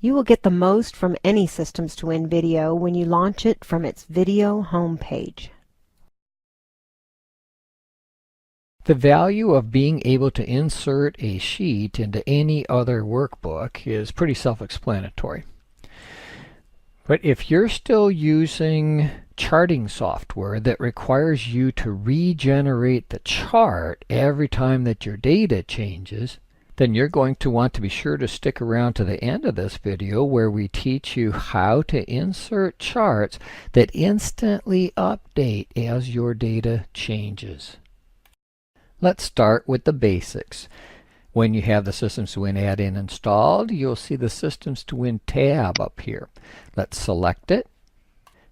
You will get the most from any Systems to Win video when you launch it from its video homepage. The value of being able to insert a sheet into any other workbook is pretty self-explanatory. But if you're still using charting software that requires you to regenerate the chart every time that your data changes, then you're going to want to be sure to stick around to the end of this video where we teach you how to insert charts that instantly update as your data changes. Let's start with the basics. When you have the Systems to Win add-in installed, you'll see the Systems to Win tab up here. Let's select it.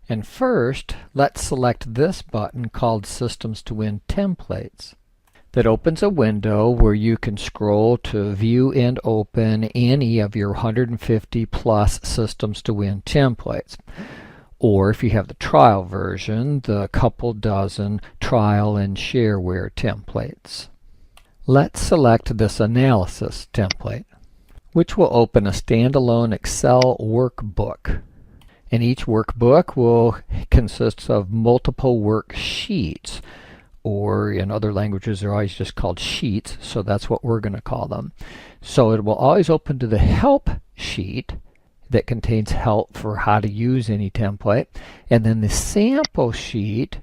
And first, let's select this button called Systems to Win Templates. That opens a window where you can scroll to view and open any of your 150 plus Systems to Win templates. Or if you have the trial version, the couple dozen trial and shareware templates. Let's select this analysis template, which will open a standalone Excel workbook. And each workbook will consist of multiple worksheets, or in other languages they're always just called sheets, so that's what we're going to call them. So it will always open to the help sheet that contains help for how to use any template, and then the sample sheet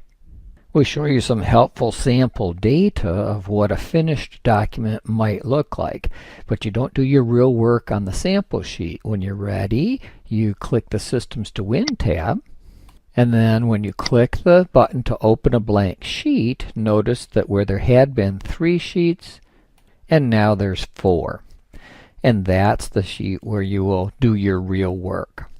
will show you some helpful sample data of what a finished document might look like. But you don't do your real work on the sample sheet. When you're ready, you click the Systems to Win tab, and then when you click the button to open a blank sheet, notice that where there had been 3 sheets, and now there's 4. And that's the sheet where you will do your real work.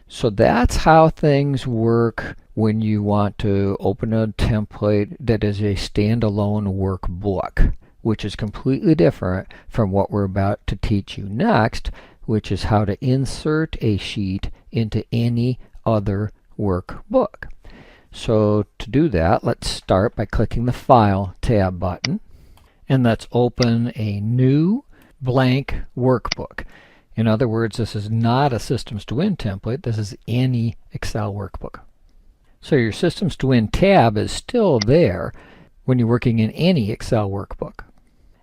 So that's how things work when you want to open a template that is a standalone workbook, which is completely different from what we're about to teach you next, which is how to insert a sheet into any other workbook. So to do that, let's start by clicking the File tab button, and let's open a new blank workbook. In other words, this is not a Systems to Win template, this is any Excel workbook. So your Systems to Win tab is still there when you're working in any Excel workbook.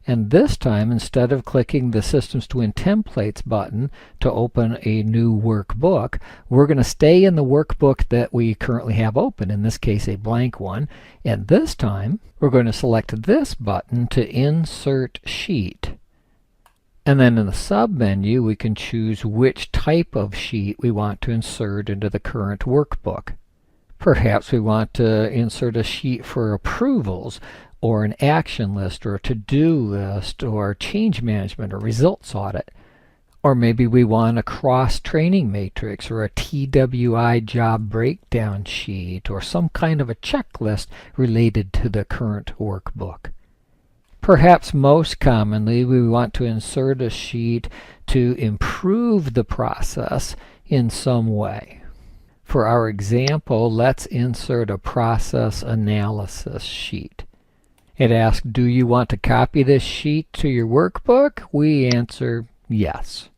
And this time, instead of clicking the Systems to Win Templates button to open a new workbook, we're going to stay in the workbook that we currently have open, in this case a blank one, and this time we're going to select this button to Insert Sheet. And then in the sub-menu, we can choose which type of sheet we want to insert into the current workbook. Perhaps we want to insert a sheet for approvals, or an action list, or a to-do list, or change management, or results audit. Or maybe we want a cross-training matrix, or a TWI job breakdown sheet, or some kind of a checklist related to the current workbook. Perhaps most commonly, we want to insert a sheet to improve the process in some way. For our example, let's insert a process analysis sheet. It asks, do you want to copy this sheet to your workbook? We answer yes.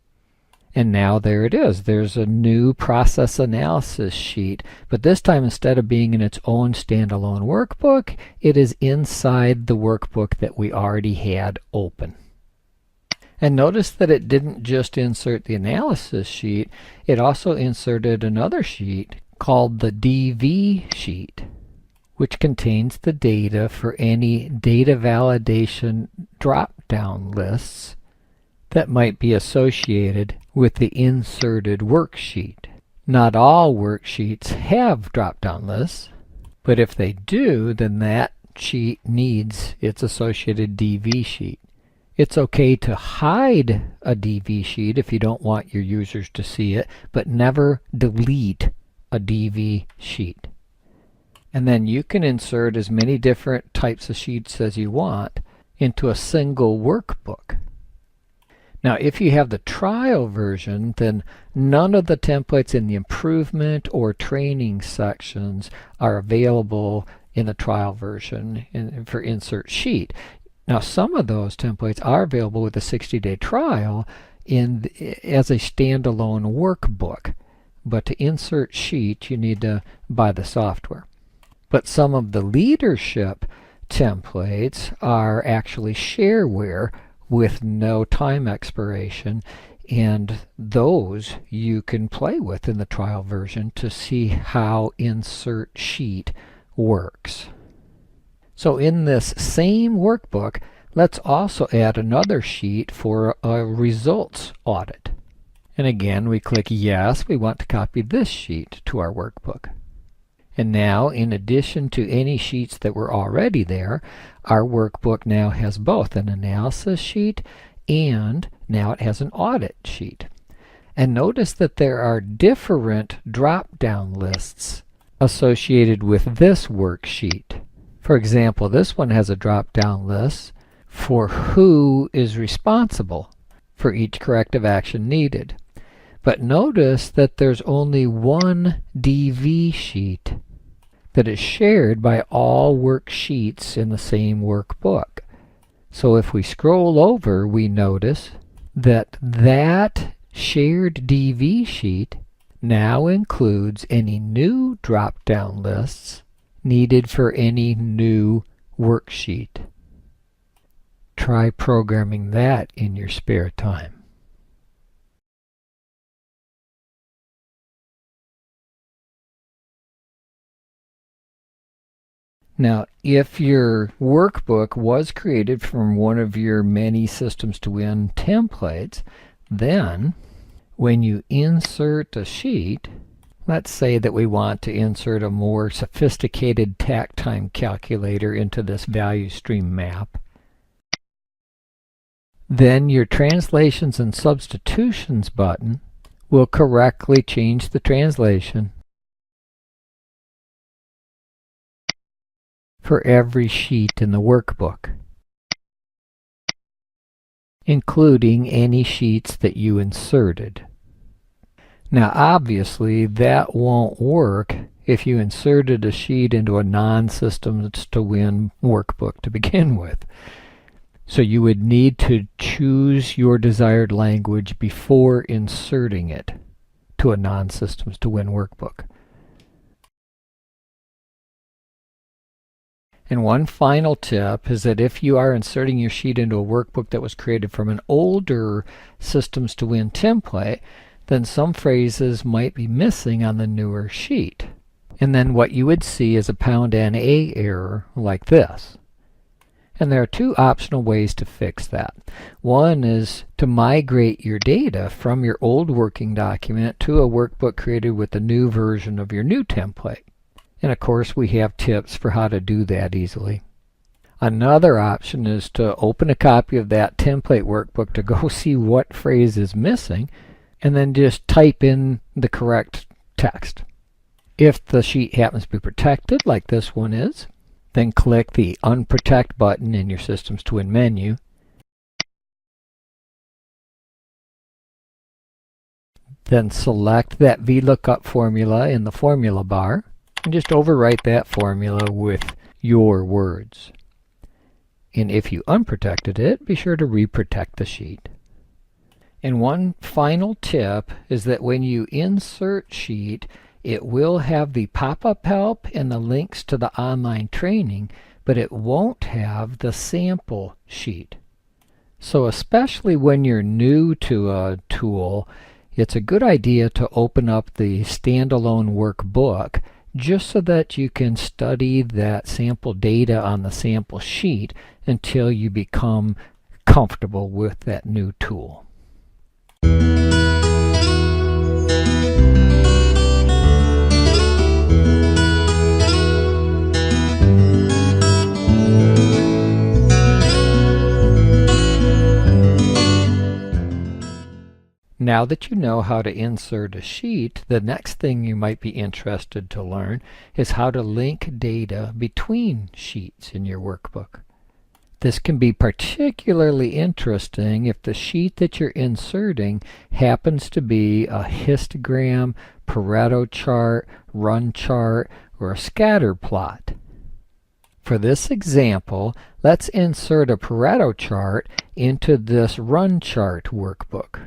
And now there it is. There's a new process analysis sheet, but this time instead of being in its own standalone workbook, it is inside the workbook that we already had open. And notice that it didn't just insert the analysis sheet, it also inserted another sheet called the DV sheet, which contains the data for any data validation drop-down lists that might be associated with the inserted worksheet. Not all worksheets have drop-down lists, but if they do, then that sheet needs its associated DV sheet. It's okay to hide a DV sheet if you don't want your users to see it, but never delete a DV sheet. And then you can insert as many different types of sheets as you want into a single workbook. Now, if you have the trial version, then none of the templates in the improvement or training sections are available in the trial version for insert sheet. Now, some of those templates are available with a 60-day trial, as a standalone workbook. But to insert sheet, you need to buy the software. But some of the leadership templates are actually shareware with no time expiration, and those you can play with in the trial version to see how insert sheet works. So in this same workbook, let's also add another sheet for a results audit. And again, we click yes, we want to copy this sheet to our workbook. And now, in addition to any sheets that were already there, our workbook now has both an analysis sheet and now it has an audit sheet. And notice that there are different drop-down lists associated with this worksheet. For example, this one has a drop-down list for who is responsible for each corrective action needed. But notice that there's only one DV sheet that is shared by all worksheets in the same workbook. So if we scroll over, we notice that that shared DV sheet now includes any new drop-down lists needed for any new worksheet. Try programming that in your spare time. Now, if your workbook was created from one of your many Systems to Win templates, then when you insert a sheet, let's say that we want to insert a more sophisticated takt time calculator into this value stream map, then your Translations and Substitutions button will correctly change the translation for every sheet in the workbook, including any sheets that you inserted. Now obviously that won't work if you inserted a sheet into a non-Systems to Win workbook to begin with. So you would need to choose your desired language before inserting it to a non-Systems to Win workbook. And one final tip is that if you are inserting your sheet into a workbook that was created from an older Systems to Win template, then some phrases might be missing on the newer sheet. And then what you would see is a #NA error like this. And there are two optional ways to fix that. One is to migrate your data from your old working document to a workbook created with the new version of your new template. And of course, we have tips for how to do that easily. Another option is to open a copy of that template workbook to go see what phrase is missing, and then just type in the correct text. If the sheet happens to be protected, like this one is, then click the Unprotect button in your Systems to Win menu. Then select that VLOOKUP formula in the formula bar, and just overwrite that formula with your words. And if you unprotected it, be sure to reprotect the sheet. And one final tip is that when you insert sheet, it will have the pop-up help and the links to the online training, but it won't have the sample sheet. So especially when you're new to a tool, it's a good idea to open up the standalone workbook just so that you can study that sample data on the sample sheet until you become comfortable with that new tool. Now that you know how to insert a sheet, the next thing you might be interested to learn is how to link data between sheets in your workbook. This can be particularly interesting if the sheet that you're inserting happens to be a histogram, Pareto chart, run chart, or a scatter plot. For this example, let's insert a Pareto chart into this Run Chart workbook.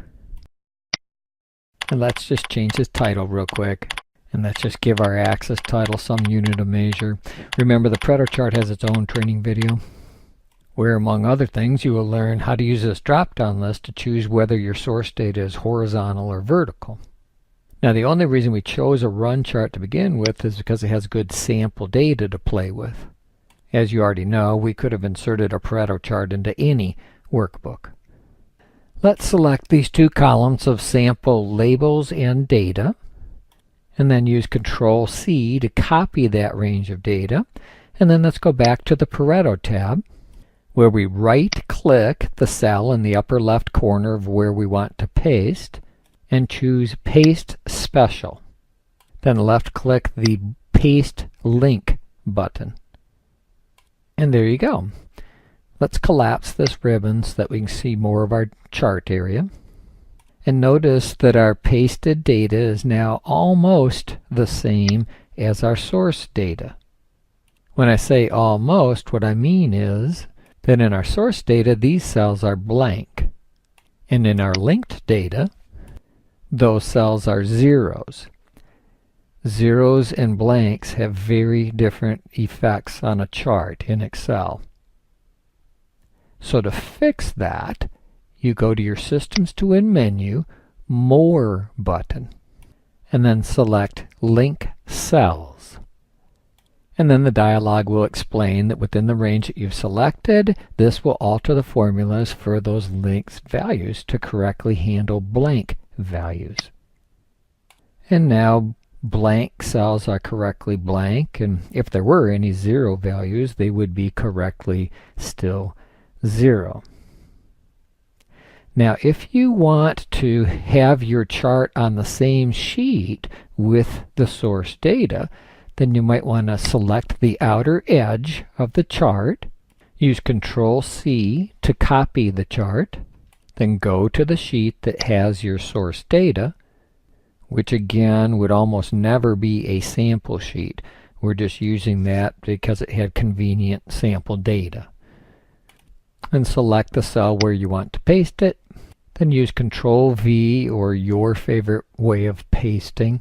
And let's just change this title real quick. And let's just give our axis title some unit of measure. Remember, the Pareto chart has its own training video, where among other things you will learn how to use this drop-down list to choose whether your source data is horizontal or vertical. Now, the only reason we chose a Run Chart to begin with is because it has good sample data to play with. As you already know, we could have inserted a Pareto chart into any workbook. Let's select these two columns of sample labels and data, and then use Control-C to copy that range of data. And then let's go back to the Pareto tab, where we right-click the cell in the upper left corner of where we want to paste, and choose Paste Special. Then left-click the Paste Link button. And there you go. Let's collapse this ribbon so that we can see more of our chart area. And notice that our pasted data is now almost the same as our source data. When I say almost, what I mean is that in our source data, these cells are blank. And in our linked data, those cells are zeros. Zeros and blanks have very different effects on a chart in Excel. So to fix that, you go to your Systems to Win menu, More button, and then select Link Cells. And then the dialog will explain that within the range that you've selected, this will alter the formulas for those linked values to correctly handle blank values. And now blank cells are correctly blank, and if there were any zero values, they would be correctly still zero. Now, if you want to have your chart on the same sheet with the source data, then you might want to select the outer edge of the chart, use Control-C to copy the chart, then go to the sheet that has your source data, which again would almost never be a sample sheet. We're just using that because it had convenient sample data. And select the cell where you want to paste it. Then use Control-V or your favorite way of pasting.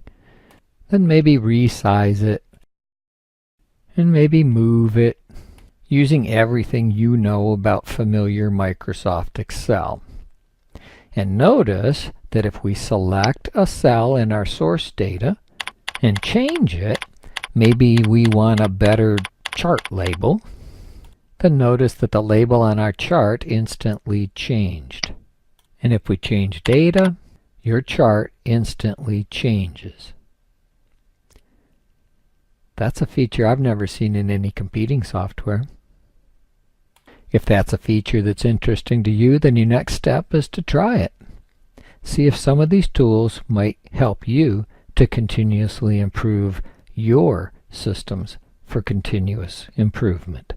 Then maybe resize it. And maybe move it using everything you know about familiar Microsoft Excel. And notice that if we select a cell in our source data and change it, maybe we want a better chart label, then notice that the label on our chart instantly changed. And if we change data, your chart instantly changes. That's a feature I've never seen in any competing software. If that's a feature that's interesting to you, then your next step is to try it. See if some of these tools might help you to continuously improve your systems for continuous improvement.